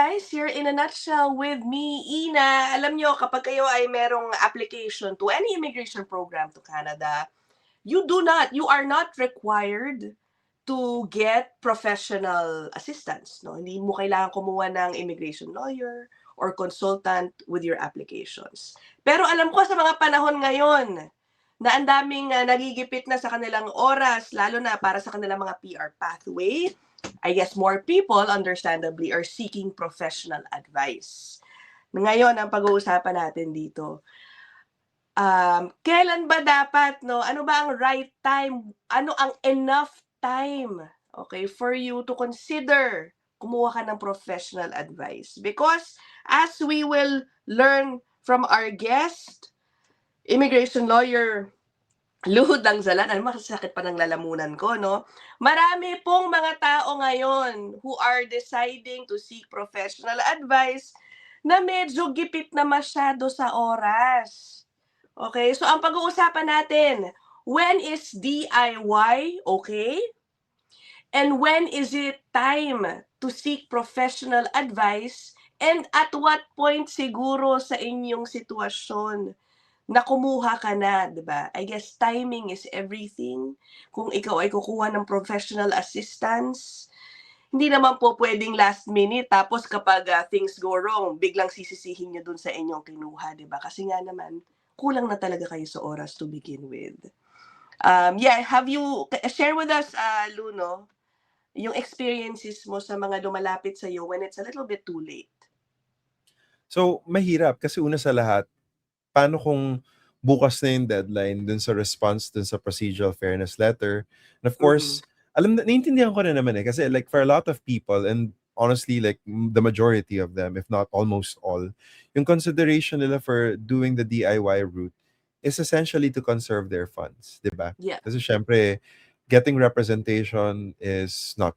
guys, here in a nutshell with me, Ina. Alam nyo, kapag kayo ay merong application to any immigration program to Canada, you are not required to get professional assistance. No? Hindi mo kailangan kumuha ng immigration lawyer or consultant with your applications. Pero alam ko sa mga panahon ngayon na ang daming nagigipit na sa kanilang oras, lalo na para sa kanilang mga PR pathway, I guess more people, understandably, are seeking professional advice. Ngayon, ang pag-uusapan natin dito, kailan ba dapat, no? Ano ba ang right time? Ano ang enough time, okay, for you to consider kumuha ka ng professional advice? Because as we will learn from our guest, immigration lawyer Luhod ng Zalan, ano masasakit pa ng lalamunan ko, no? Marami pong mga tao ngayon who are deciding to seek professional advice na medyo gipit na masyado sa oras. Okay, so ang pag-uusapan natin, when is DIY okay? And when is it time to seek professional advice? And at what point siguro sa inyong sitwasyon na kumuha ka na, 'di ba? I guess timing is everything. Kung ikaw ay kukuha ng professional assistance, hindi naman po puwedeng last minute tapos kapag, things go wrong, biglang sisisihin niyo dun sa inyong kinuha, 'di ba? Kasi nga naman, kulang na talaga kayo sa oras to begin with. Yeah, have you share with us, Luno, yung experiences mo sa mga lumalapit sa'yo when it's a little bit too late? So, mahirap kasi una sa lahat, paano kung bukas na yung deadline dun sa response dun sa procedural fairness letter? And of course, naiintindihan ko na naman kasi like for a lot of people and honestly like the majority of them, if not almost all, yung consideration nila for doing the DIY route is essentially to conserve their funds, di ba? Yeah. Kasi syempre, getting representation is not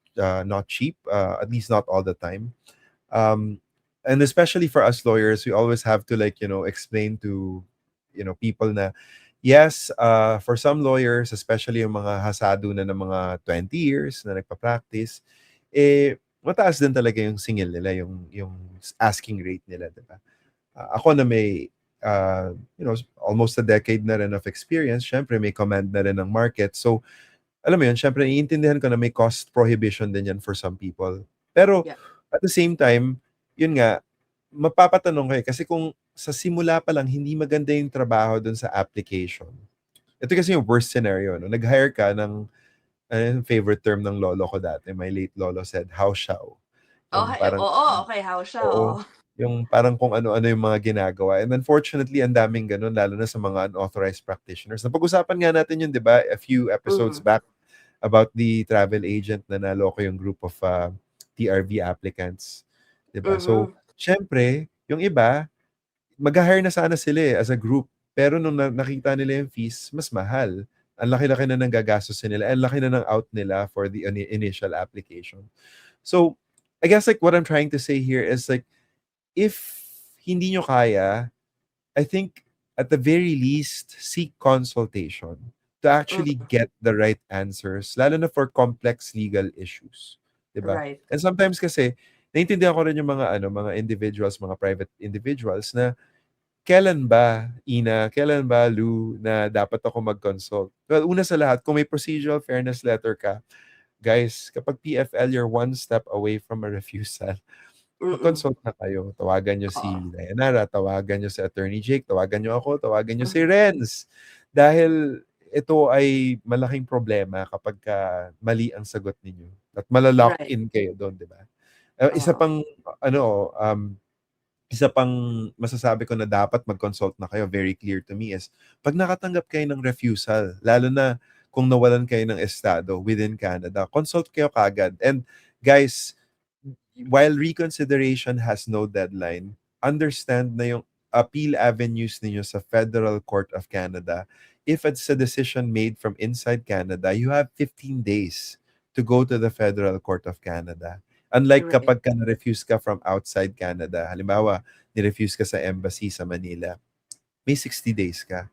cheap, at least not all the time. And especially for us lawyers, we always have to explain to people na yes, for some lawyers, especially yung mga hasado na ng mga 20 years na nagpa-practice, mataas din talaga yung singil nila, yung asking rate nila, diba? Ako na may almost a decade na rin of experience, syempre may command na rin ng market. So, alam mo yun, syempre iintindihan ko na may cost prohibition din yan for some people. Pero Yeah. at the same time, yun nga, mapapatanong kayo kasi kung sa simula pa lang hindi maganda yung trabaho dun sa application. Ito kasi yung worst scenario, no? Nag-hire ka ng favorite term ng lolo ko dati. My late lolo said, how shall? Yung parang, Okay, how siya, oo, yung parang kung ano-ano yung mga ginagawa. And unfortunately, ang daming ganun, lalo na sa mga unauthorized practitioners. Napag-usapan nga natin yun, di ba? A few episodes back about the travel agent na naloko yung group of TRV applicants. Diba? So, syempre, yung iba, mag-hire na sana sila as a group. Pero nung nakita nila yung fees, mas mahal. Ang laki-laki na ng gagastusin nila. Ang laki na ng out nila for the initial application. So, I guess like what I'm trying to say here is like, if hindi nyo kaya, I think at the very least, seek consultation to actually get the right answers, lalo na for complex legal issues. Diba? Right. And sometimes kasi, naiintindihan ko rin yung mga individuals, mga private individuals na kailan ba, Ina, kailan ba, Lou, na dapat ako mag-consult? Well, una sa lahat, kung may procedural fairness letter ka, guys, kapag PFL, you're one step away from a refusal. Mag-consult na kayo. Tawagan nyo si Dayanara, tawagan nyo si Attorney Jake, tawagan nyo ako, tawagan nyo si Renz. Dahil ito ay malaking problema kapag mali ang sagot ninyo. At malalock in kayo doon, di ba? Isa pang masasabi ko na dapat mag-consult na kayo, very clear to me, is pag nakatanggap kayo ng refusal, lalo na kung nawalan kayo ng estado within Canada, consult kayo kagad. And guys, while reconsideration has no deadline, understand na yung appeal avenues ninyo sa Federal Court of Canada, if it's a decision made from inside Canada, you have 15 days to go to the Federal Court of Canada. Unlike kapag ka na-refuse ka from outside Canada, halimbawa, ni-refuse ka sa embassy sa Manila, may 60 days ka.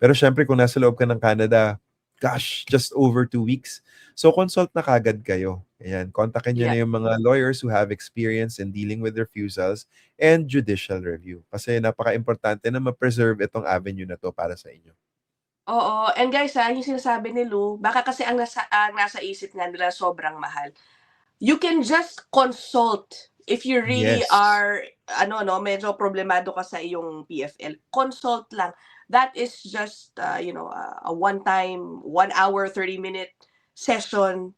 Pero syempre, kung nasa loob ka ng Canada, gosh, just over 2 weeks. So consult na kagad kayo. Ayan, kontakin nyo Yeah. na yung mga lawyers who have experience in dealing with refusals and judicial review. Kasi napaka-importante na ma-preserve itong avenue na to para sa inyo. Oo, and guys, yung sinasabi ni Lou, baka kasi ang nasa isip nga nila sobrang mahal. You can just consult if you really Yes. are medyo problemado ka sa iyong PFL. Consult lang. That is just a one-time 1 hour 30-minute session.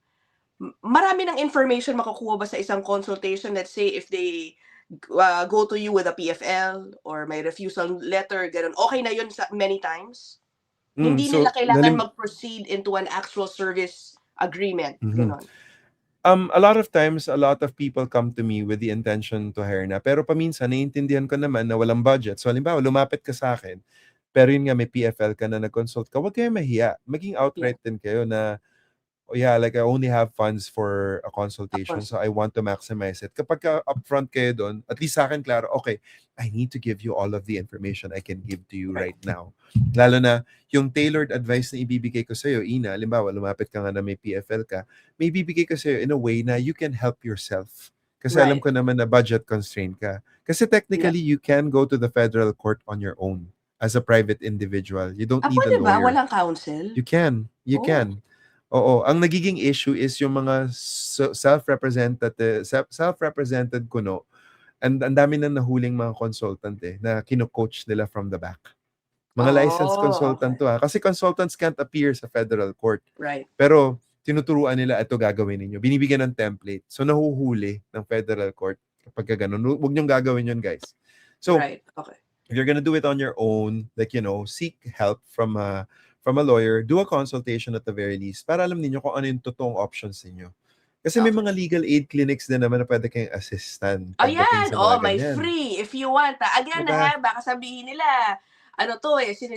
Marami ng information makukuha ba sa isang consultation? Let's say if they go to you with a PFL or may refusal letter, ganun. Okay na yun sa many times. Hindi nila So, kailangan mag-proceed into an actual service agreement, Mhm. gano'n. A lot of times, a lot of people come to me with the intention to hire na. Pero paminsan, naiintindihan ko naman na walang budget. So, halimbawa, lumapit ka sa akin, pero yun nga, may PFL ka na nag-consult ka, huwag kayong mahiya. Maging Yeah, outright din kayo na, oh yeah, like I only have funds for a of consultation, course. so I want to maximize it. Kapag ka upfront kayo doon, at least sa akin, klaro, okay, I need to give you all of the information I can give to you Right. right now. Lalo na, yung tailored advice na ibibigay ko sa'yo, Ina, halimbawa, lumapit ka nga na may PFL ka, may ibibigay ko sa'yo in a way na you can help yourself. Kasi alam Right. ko naman na budget constraint ka. Kasi technically, you can go to the federal court on your own as a private individual. You don't need a Pwede ba lawyer. walang counsel? You can. You Oh. can. Oo, ang nagiging issue is yung mga self-represented kuno. And ang dami nang nahuling mga consultant na kino-coach nila from the back. Mga licensed consultant Okay. to kasi consultants can't appear sa federal court. Right. Pero tinuturuan nila ito gagawin ninyo. Binibigyan ng template. So nahuhuli ng federal court kapag ganun. Huwag niyong gagawin yun, guys. So, Right. Okay. if you're gonna do it on your own, like, seek help from a lawyer, do a consultation at the very least para alam niyo kung ano yung totoong options niyo. Kasi may Okay. mga legal aid clinics din naman na pwede kayong assistan pagdating Ayan, sa mga may ganyan. free if you want. Again, Diba? baka sabihin nila,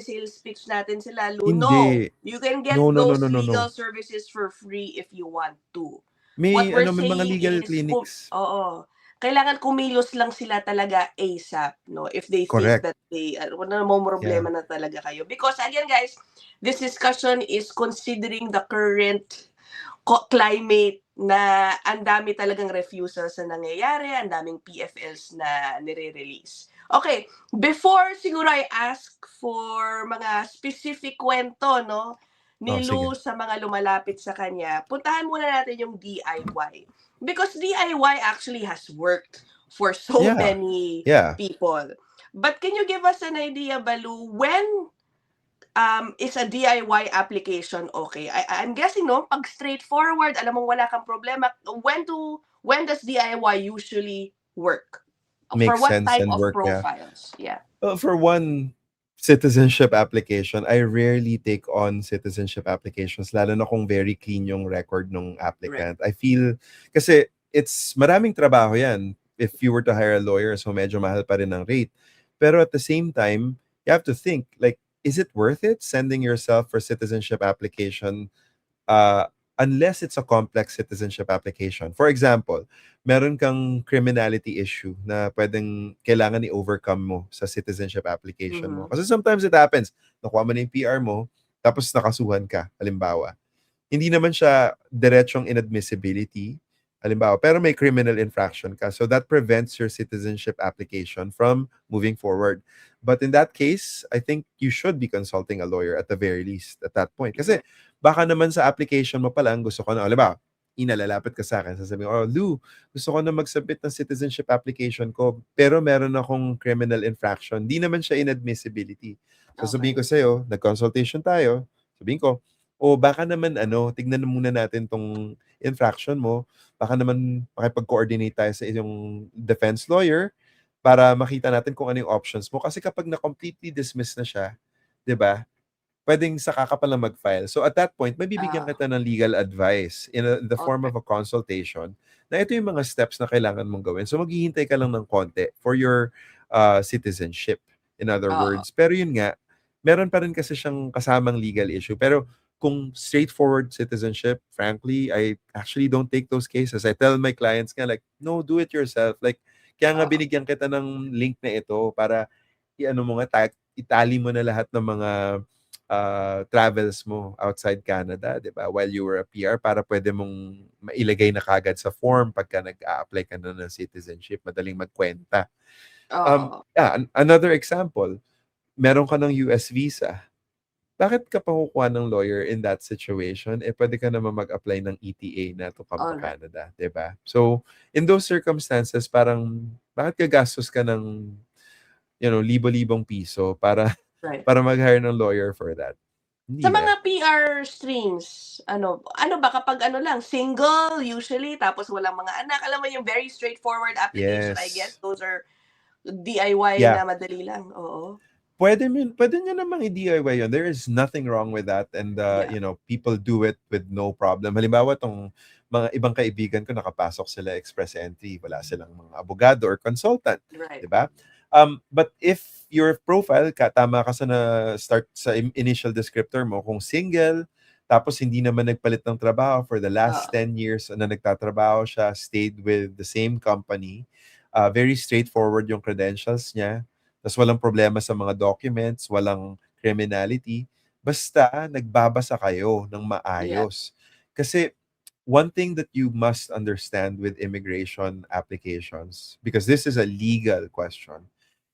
sales pitch natin sila, Lou. No, Hindi. you can get No. those legal services for free if you want to. What May we're may mga saying legal is, clinics. kailangan kumilos lang sila talaga ASAP, no? If they think Correct. that they, may problema na talaga kayo. Because again, guys, this discussion is considering the current climate na ang dami talagang refusals na nangyayari, ang daming PFLs na nire-release. Okay, before siguro I ask for mga specific kwento, no, ni Lou Sige. sa mga lumalapit sa kanya, puntahan muna natin yung DIY. Because DIY actually has worked for so many people. But can you give us an idea, Balu, when is a DIY application okay? I'm guessing, no, pag straightforward, alam mong wala kang problema, when does DIY usually work? For Makes what sense type and of work, profiles? Yeah. Well, for one citizenship application, I rarely take on citizenship applications, lalo na kung very clean yung record ng applicant. I feel, kasi it's maraming trabaho yan if you were to hire a lawyer, so medyo mahal pa rin ang rate. Pero at the same time, you have to think, like, is it worth it sending yourself for citizenship application unless it's a complex citizenship application? For example, meron kang criminality issue na pwedeng kailangan i-overcome mo sa citizenship application mo. Kasi sometimes it happens, nakuha mo na yung PR mo, tapos nakasuhan ka, halimbawa. Hindi naman siya diretsong inadmissibility, halimbawa, pero may criminal infraction ka. So that prevents your citizenship application from moving forward. But in that case, I think you should be consulting a lawyer at the very least at that point. Kasi baka naman sa application mo pa lang, gusto ko na, halimbawa, inalalapit ka sa akin, sasabihin ko, Lou, gusto ko na mag-submit ng citizenship application ko, pero meron akong criminal infraction. Di naman siya inadmissibility. So sabihin ko sa'yo, nag-consultation tayo, sabihin ko, baka naman tignan muna natin tong infraction mo, baka naman makipag-coordinate tayo sa iyong defense lawyer para makita natin kung ano yung options mo. Kasi kapag na-completely dismiss na siya, 'di ba? Pwedeng saka ka pa lang mag-file. So at that point, mabibigyan kita ng legal advice in the form of a consultation na ito yung mga steps na kailangan mong gawin. So maghihintay ka lang ng konti for your citizenship, in other words. Pero yun nga, meron pa rin kasi siyang kasamang legal issue. Pero kung straightforward citizenship, frankly, I actually don't take those cases. I tell my clients nga like, no, do it yourself. Like, kaya nga binigyan kita ng link na ito para i-ano mo nga, itali mo na lahat ng mga travels mo outside Canada, 'di ba? While you were a PR para pwede mong mailagay na kagad sa form pagka nag-a-apply ka na ng citizenship, madaling magkwenta. Oo. Another example, meron ka ng US visa. Bakit ka pa kukuha ng lawyer in that situation? Eh, pwede ka naman mag-apply ng ETA na to come to Alright. Canada, 'di ba? So, in those circumstances, parang bakit gagastos ka ng, libo-libong piso para Right. para mag-hire ng lawyer for that? Sa Hindi na. mga PR streams, ano ba kapag ano lang, single usually tapos walang mga anak, alam mo yung very straightforward application, I guess Yes. those are DIY Yeah. na madali lang, oo. Pwede nyo namang i-DIY yun. There is nothing wrong with that, and Yeah, people do it with no problem. Halimbawa, tong mga ibang kaibigan ko nakapasok sila express entry, wala silang mga abogado or consultant, right. 'di ba? But if your profile tama ka sa na start sa initial descriptor mo kung single, tapos hindi naman nagpalit ng trabaho for the last Oo, 10 years na nagtatrabaho siya, stayed with the same company, very straightforward yung credentials niya, tas walang problema sa mga documents, walang criminality, basta nagbabasa kayo ng yeah, maayos. Kasi one thing that you must understand with immigration applications, because this is a legal question,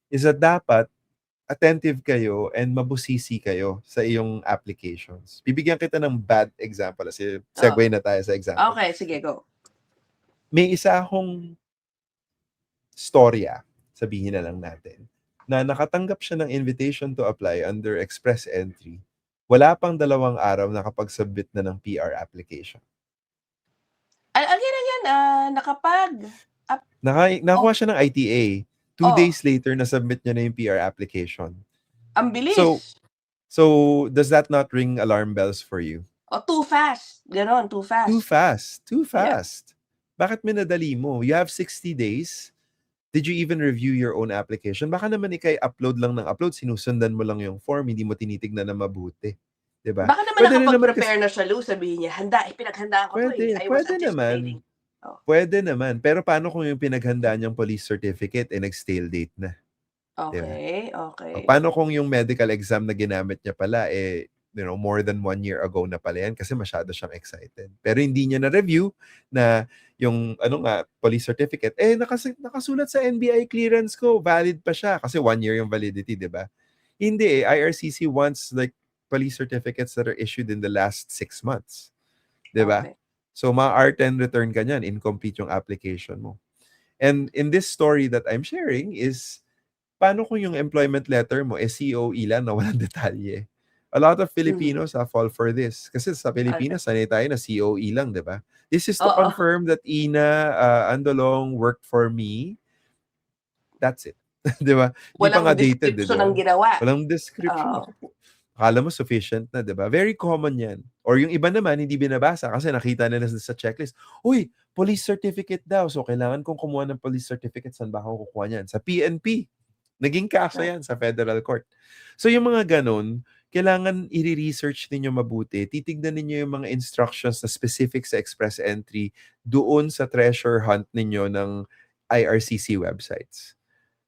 is that dapat attentive kayo and mabusisi kayo sa iyong applications. Bibigyan kita ng bad example kasi oo. segue na tayo sa example. Okey, sige go. May isa akong storya, sabihin na lang natin, na nakatanggap siya ng invitation to apply under express entry. Wala pang 2 araw nakapag-submit na ng PR application. Again, nakapag Nakakuha oh, siya ng ITA. 2 oh, days later, na-submit niya na yung PR application. ang bilis. So, does that not ring alarm bells for you? Oh, too fast, gano'n, too Too fast. fast. Too Yeah, fast. Bakit minadali mo? You have 60 days. Did you even review your own application? Baka naman ikay upload lang ng upload, sinusundan mo lang yung form, hindi mo tinitignan na mabuti. 'Di ba? baka naman Pwede rin naman kasi nakapag-prepare na siya Lou, sabihin niya, pinaghandaan ko 'to, eh, pwede, I was pwede naman. anticipating. Oh, Pwede naman. Pero paano kung yung pinaghandaan niyang police certificate, nag-stale date na, 'di ba? okey, O, okey. paano kung yung medical exam na ginamit niya pala, more than 1 year ago na pala yan kasi masyado siyang excited. Pero hindi niya na-review na yung police certificate, nakasulat sa NBI clearance ko, valid pa siya kasi 1 year yung validity, di ba? Hindi IRCC wants like police certificates that are issued in the last 6 months. Di ba? Okay. So, ma-R10 return ka niyan, incomplete yung application mo. And in this story that I'm sharing is, paano kung yung employment letter mo COE lang na walang detalye? A lot of Mhm. Filipinos fall for this. Kasi sa Alright. Pilipinas, sanay tayo na COE lang, di ba? This is to Oo, confirm that Ina Andolong worked for me. That's it. Di ba? Di pa walang nga dated, di description ng ba? ginawa. Walang description. Oo, Naku po. Akala mo sufficient na, di ba? Very common yan. Or yung iba naman, hindi binabasa kasi nakita nila sa checklist. Uy, police certificate daw. So, kailangan kong kumuha ng police certificate. Saan ba ako kukuha niyan? Sa PNP. Naging kaso right. yan sa federal court. So, yung mga ganun, kailangan i-research ninyo mabuti. Titignan ninyo yung mga instructions na specific sa express entry doon sa treasure hunt ninyo ng IRCC websites.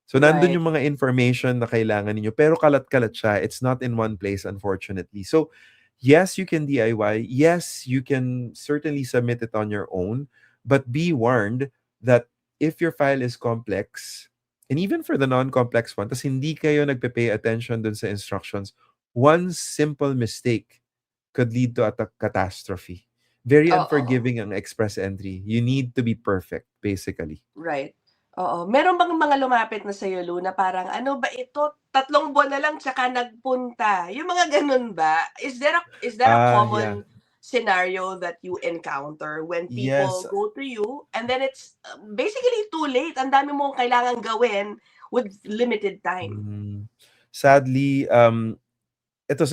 So, nandun Right. yung mga information na kailangan ninyo, pero kalat-kalat siya. It's not in one place, unfortunately. So, yes, you can DIY. Yes, you can certainly submit it on your own. But be warned that if your file is complex, and even for the non-complex one, tas hindi kayo nagpe-pay attention dun sa instructions, one simple mistake could lead to a catastrophe. Very Oo, unforgiving ang express entry. You need to be perfect, basically. right. Oo. Meron bang mga lumapit na sa'yo Lou, na parang, "Ano ba ito, 3 buwan na lang tsaka nagpunta." Yung mga gano'n ba? Is there a Yeah. common scenario that you encounter when Yes. people go to you and then it's, basically too late, ang dami mong kailangang gawin with limited time? Hmm. Sadly, ito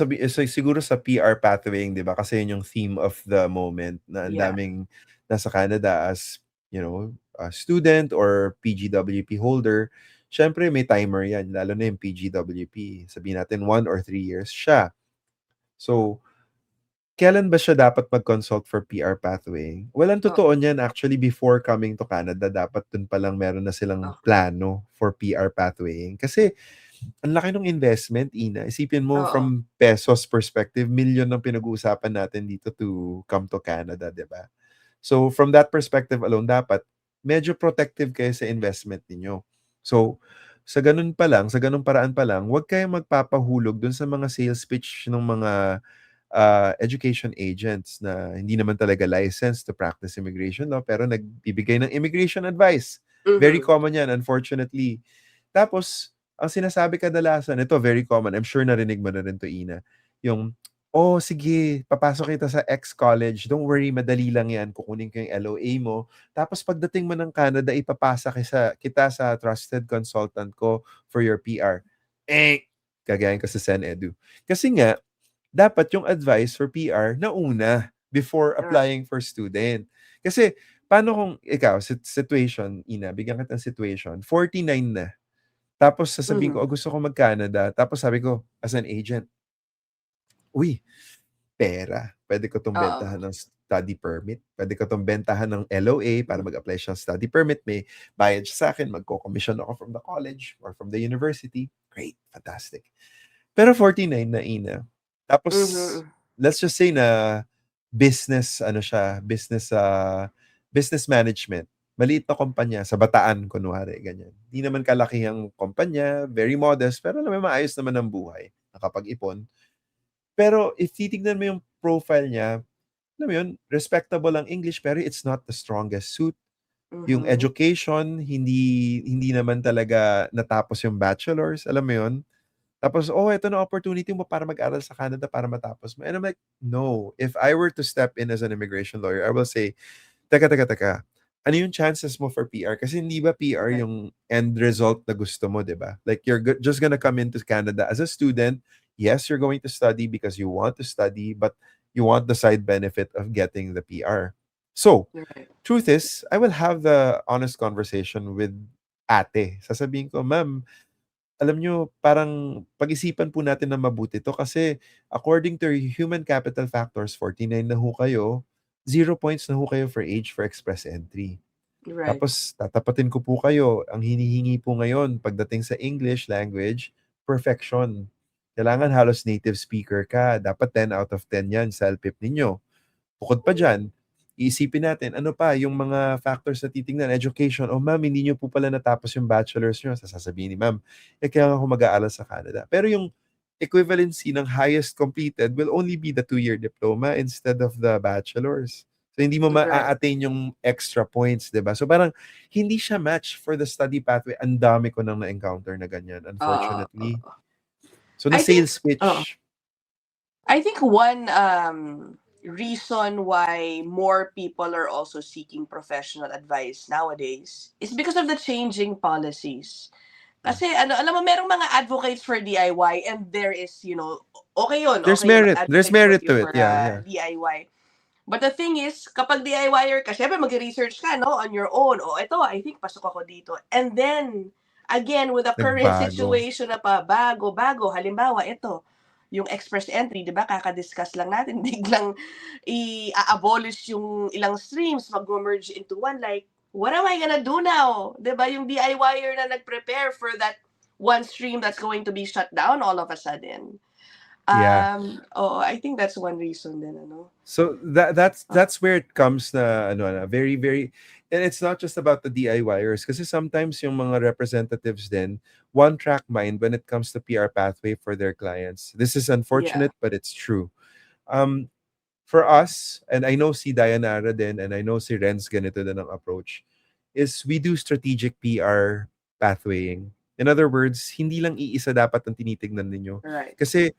siguro sa PR pathwaying, 'di ba? Kasi yun yung theme of the moment na ang Yeah. daming nasa Canada as, a student or PGWP holder. Siyempre may timer 'yan, lalo na yung PGWP. Sabihin natin 1 or 3 years siya. So, kailan ba siya dapat mag-consult for PR pathwaying? Well, ang Oo, totoo niyan actually before coming to Canada, dapat dun palang meron na silang okey. plano for PR pathwaying. Kasi ang laki ng investment, Ina. Isipin mo Oo. from pesos perspective, million ang pinag-uusapan natin dito to come to Canada, 'di ba? So from that perspective alone, dapat medyo protective kayo sa investment ninyo. So sa ganun pa lang, sa ganung paraan pa lang, huwag kayong magpapahulog dun sa mga sales pitch ng mga education agents na hindi naman talaga licensed to practice immigration law pero nagbibigay ng immigration advice. Very Mhm. common yan, unfortunately. Tapos, ang sinasabi kadalasan, ito very common, I'm sure narinig mo na rin to, Ina, yung, oh, sige, papasok kita sa X college, don't worry, madali lang yan, kukunin ko yung LOA mo. Tapos pagdating mo ng Canada, ipapasa kita sa trusted consultant ko for your PR. Kagayan ko sa SenEdu. Kasi nga, dapat yung advice for PR nauna before Right. applying for student. Kasi, paano kung ikaw, situation, Ina, bigyan kita ng situation, 49 na. Tapos sasabihin ko, Mhm. oh, gusto ko mag-Canada. Tapos sabi ko, as an agent, uy, pera. Pwede ko 'tong Oo. bentahan ng study permit. Pwede ko 'tong bentahan ng LOA para Hmm. mag-apply siya ng study permit. May bayad siya sa'kin, magko-commission ako from the college or from the university. Great, fantastic. Pero 49 na, Ina. Tapos, Mhm. let's just say na business ano siya, business management. Maliit na kumpanya sa Bataan kunwari, ganyan. Di naman kalakihang kumpanya, very modest, pero alam mo maayos naman ang buhay, nakapag-ipon. Pero if titignan mo yung profile niya, alam mo yun, respectable ang English pero it's not the strongest suit. Yung Mhm. education, hindi naman talaga natapos yung bachelor's, alam mo yun? Tapos, oh, ito na opportunity mo para mag-aral sa Canada para matapos mo. And I'm like, no. If I were to step in as an immigration lawyer, I will say, teka, teka, teka. Ano yung chances mo for PR? Kasi hindi ba PR Right. yung end result na gusto mo, di ba? Like, you're just gonna come into Canada as a student. Yes, you're going to study because you want to study, but you want the side benefit of getting the PR. So, Right. truth is, I will have the honest conversation with ate. Sasabihin ko, ma'am, alam nyo, parang pag-isipan po natin na mabuti to kasi according to human capital factors, 49 na ho kayo, 0 points na ho kayo for age for express entry. Right. Tapos tatapatin ko po kayo, ang hinihingi po ngayon pagdating sa English language, perfection. Kailangan halos native speaker ka. Dapat 10 out of 10 yan sa LPIP ninyo. Bukod pa dyan, iisipin natin, ano pa, yung mga factors na titingnan, education, oh ma'am, hindi nyo po pala natapos yung bachelor's nyo. Sasabihin ni ma'am, kaya ako mag-aaral sa Canada. Pero yung equivalency ng highest completed will only be the 2-year diploma instead of the bachelor's. So, hindi mo Right. ma-attain yung extra points, di ba? So, parang hindi siya match for the study pathway. Ang dami ko nang na-encounter na ganyan, Oo. unfortunately. Oo. So, na I think sales oo. pitch, I think one reason why more people are also seeking professional advice nowadays is because of the changing policies. yeah. Kasi ano, alam mo merong mga advocates for DIY and there is, okay yun, There's okay merit. There's mag-advocate for merit you to it. for Yeah, yeah. DIY. But the thing is, kapag DIYer ka, syempre mag-research ka, no, on your own. O, ito, I think pasok ako dito. And then, again, with the current Nagbago. situation na pa, bago, halimbawa, ito, yung express entry, di ba, kaka-discuss lang natin, biglang i-abolish yung ilang streams, mag-merge into one, like, what am I gonna do now? Di ba, yung DIYer na nag-prepare for that one stream that's going to be shut down all of a sudden. Yeah. I think that's one reason din, ano. So that's Ah, that's where it comes na ano na very very, and it's not just about the DIYers kasi sometimes yung mga representatives din one track mind when it comes to PR pathway for their clients. This is yeah, unfortunate but it's true. Um for us, and I know si Dayanara din and I know si Renz ganito din ang approach, is we do strategic PR pathwaying. In other words, hindi lang iisa dapat ang tinitignan ninyo. right. Kasi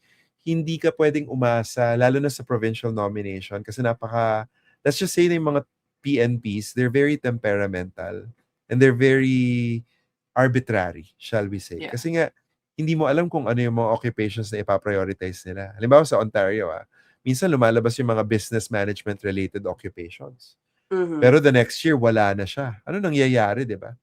hindi ka pwedeng umasa, lalo na sa provincial nomination, kasi let's just say na yung mga PNPs, they're very temperamental and they're very arbitrary, shall we say. Yeah. Kasi nga, hindi mo alam kung ano yung mga occupations na ipaprioritize nila. Halimbawa sa Ontario, minsan lumalabas yung mga business management related occupations. Mhm. Pero the next year, wala na siya. Ano nangyayari, di ba?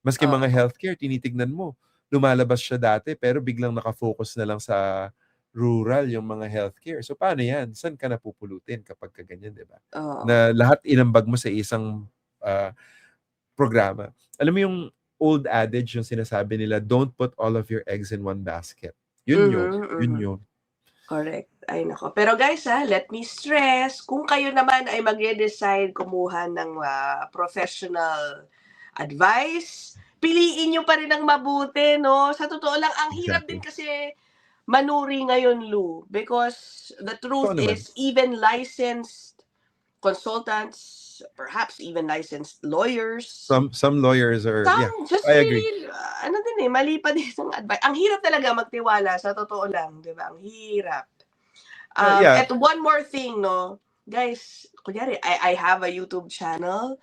Maski mga Oo. healthcare, tinitignan mo, lumalabas siya dati, pero biglang nakafocus na lang sa rural yung mga healthcare. So, paano yan? Saan ka napupulutin kapag ganyan, di ba? Oo. Na lahat inambag mo sa isang ah, programa. Alam mo yung old adage yung sinasabi nila, don't put all of your eggs in one basket. Yun yun. Yun yun. Correct. Ay nako. Pero guys let me stress, kung kayo naman ay magde-decide kumuha ng professional advice, piliin niyo pa rin ang mabuti, no? Sa totoo lang, ang hirap din Exactly. kasi manuri ngayon, Lou, because the truth Totoo naman. is, even licensed consultants, perhaps even licensed lawyers, Some lawyers are, yeah, some just I agree. really, mali pa din ang advice. Ang hirap talaga magtiwala, sa totoo lang, di ba? Ang hirap. Yeah, At one more thing, no? Guys, kunyari, I have a YouTube channel.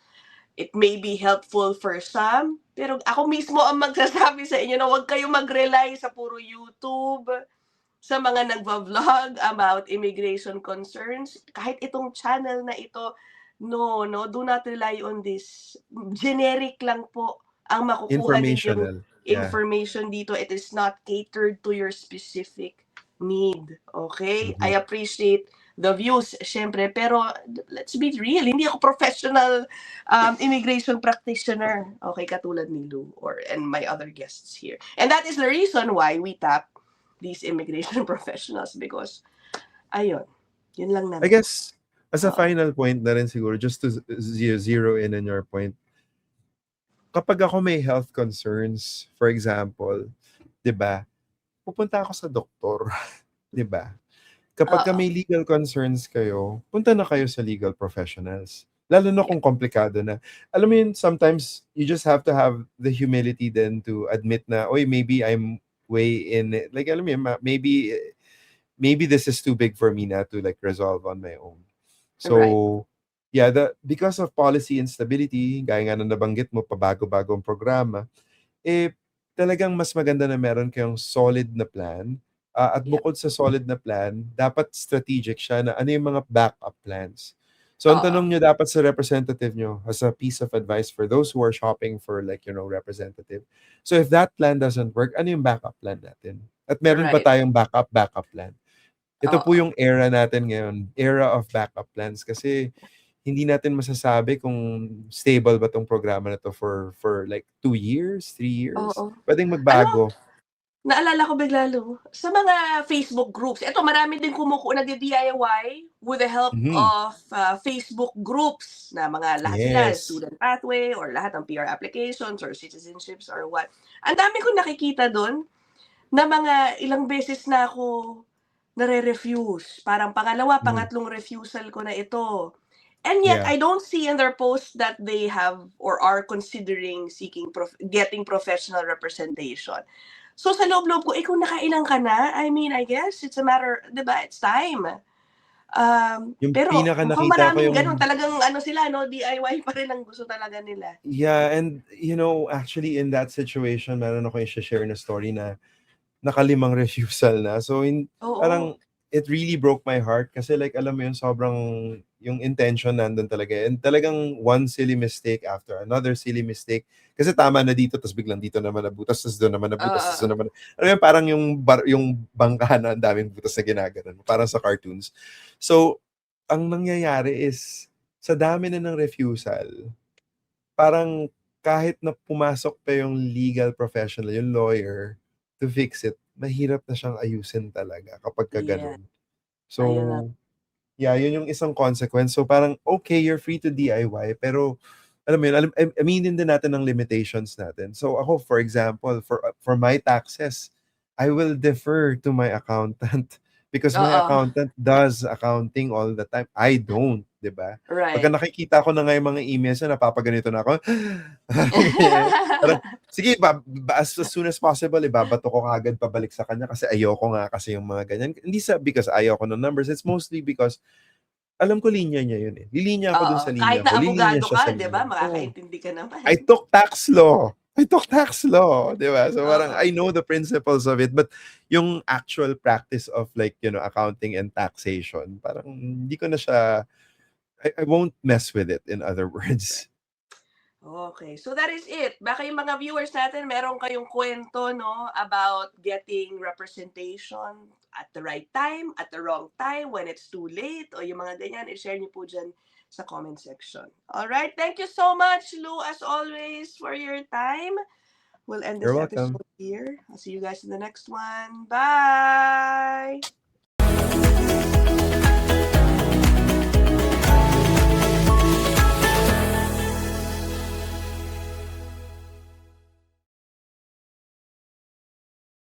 It may be helpful for some, pero ako mismo ang magsasabi sa inyo na huwag kayong mag-rely sa puro YouTube, sa mga nagva-vlog about immigration concerns. Kahit itong channel na ito, no, do not rely on this. Generic lang po ang makukuha ninyong informational. Yeah. information dito. It is not catered to your specific need. Okay? I appreciate the views, syempre, pero let's be real, hindi ako professional immigration practitioner. Okay, katulad ni Lou and my other guests here. And that is the reason why we tap these immigration professionals, because ayun, yun lang naman. I guess, as a Oo. final point na rin siguro, just to zero in on your point, kapag ako may health concerns, for example, 'di ba, pupunta ako sa doktor, 'di ba? Kapag Oo. may legal concerns kayo, punta na kayo sa legal professionals. Lalo na kung komplikado na. Alam mo yun, sometimes you just have to have the humility then to admit na, oy, maybe I'm way in it. Like, alam mo yun, maybe this is too big for me na to like resolve on my own. So, Right. yeah, because of policy instability, gaya nga na nabanggit mo, pabago-bagong programa, talagang mas maganda na meron kayong solid na plan. At Yeah. bukod sa solid na plan, dapat strategic siya na ano yung mga backup plans. So, ang Oo. tanong nyo dapat sa representative nyo as a piece of advice for those who are shopping for like, representative. So, if that plan doesn't work, ano yung backup plan natin? At meron ba Right. tayong backup plan? Ito po Oo. yung era natin ngayon, era of backup plans kasi hindi natin masasabi kung stable ba 'tong programa na 'to for like 2 years, 3 years. Oo. Puwedeng Alam mo, magbago. naalala ko bigla, Lou, sa mga Facebook groups, eto marami din nagdi-DIY with the help Mhm. of Facebook groups na mga lahat sila, Yes. student pathway or lahat ng PR applications or citizenships or what. Ang dami kong nakikita dun na mga ilang beses na ako nare-refuse. Parang pangalawa, Mhm. pangatlong refusal ko na ito. And yet, Yeah. I don't see in their post that they have or are considering getting professional representation. So sa loob-loob ko, kung nakailang ka na, I mean, I guess it's a matter, 'di ba, it's time. Yung Pero pinaka mukhang nakita ko maraming yung gano'n, talagang sila, DIY pa rin ang gusto talaga nila. yeah, and actually in that situation meron akong i-she-share na story na nakalimang refusal na. So, Oo. parang it really broke my heart kasi like alam mo yun, sobrang yung intention nandun talaga. And talagang one silly mistake after another silly mistake. Kasi tama na dito, tapos biglang dito naman nabutas, tapos doon naman nabutas, tapos Oo. doon naman. Alam mo yun, parang yung bangka na ang daming butas na ginaganon. Parang sa cartoons. So, ang nangyayari is, sa dami na ng refusal, parang kahit na pumasok pa yung legal professional, yung lawyer, to fix it, mahirap na siyang ayusin talaga kapagka Yeah, gano'n. ayun na. So, yeah, yun yung isang consequence. So, parang okay, you're free to DIY, pero alam mo yun, aminin din natin ang limitations natin. So, ako, for example, for my taxes, I will defer to my accountant because my Oo. accountant does accounting all the time. I don't, 'di ba? Pagka Right. nakikita ko na nga yung mga emails na napapaganito na ako. Parang, sige, as soon as possible, ibabato ko kaagad pabalik sa kanya kasi ayoko nga kasi yung mga ganyan. Hindi because ayoko ng numbers. It's mostly because alam ko linya niya yun eh. Lilinya ako dun Oo, sa kahit linya na ko. Lilinya abogado siya sa ka, 'di ba, linya. Oo. makakaintindi ka naman. I took tax law. I took tax law, 'di ba? So parang Oo. I know the principles of it, but yung actual practice of like, accounting and taxation, parang hindi ko na siya I won't mess with it, in other words. Okay, so that is it. Baka yung mga viewers natin meron kayong kwento, no, about getting representation at the right time, at the wrong time, when it's too late, o yung mga ganyan, i-share niyo po dyan sa comment section. Alright, thank you so much, Lou, as always, for your time. we'll end You're this welcome. episode here. I'll see you guys in the next one. Bye!